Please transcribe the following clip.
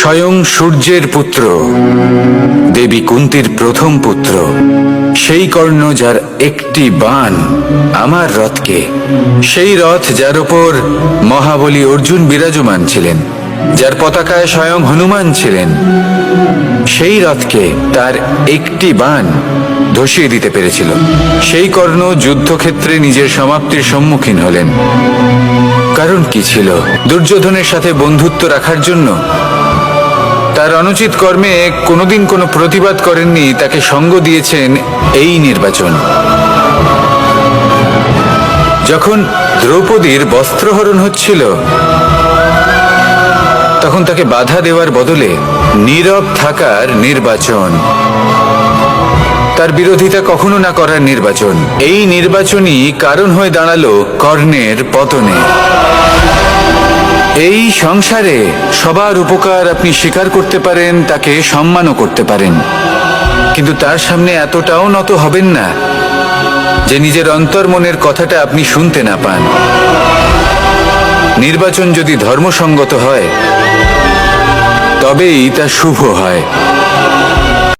স্বয়ং সূর্যের পুত্র, দেবী কুন্তির প্রথম পুত্র, সেই কর্ণ যার একটি বাণ আমার রথকে, সেই রথ যার উপর মহাবলী অর্জুন বিরাজমান ছিলেন, যার পতাকায় স্বয়ং হনুমান ছিলেন, সেই রথকে তার একটি বাণ ধসিয়ে দিতে পেরেছিল। সেই কর্ণ যুদ্ধক্ষেত্রে নিজের সমাপ্তির সম্মুখীন হলেন। কারণ কি ছিল? দুর্যোধনের সাথে বন্ধুত্ব রাখার জন্য? তার অনুচিত কর্মে কোনোদিন কোনো প্রতিবাদ করেননি, তাকে সঙ্গ দিয়েছেন এই নির্বাচন। যখন দ্রৌপদীর বস্ত্রহরণ হচ্ছিল, তখন তাকে বাধা দেওয়ার বদলে নীরব থাকার নির্বাচন, তার বিরোধিতা কখনো না করার নির্বাচন, এই নির্বাচনই কারণ হয়ে দাঁড়ালো কর্ণের পতনে। এই সংসারে সবার উপকার আপনি স্বীকার করতে পারেন, তাকে সম্মানও করতে পারেন, কিন্তু তার সামনে এতটাও নত হবেন না যে নিজের অন্তর্মনের কথাটা আপনি শুনতে না পান। নির্বাচন যদি ধর্মসঙ্গত হয় তবেই তা শুভ হয়।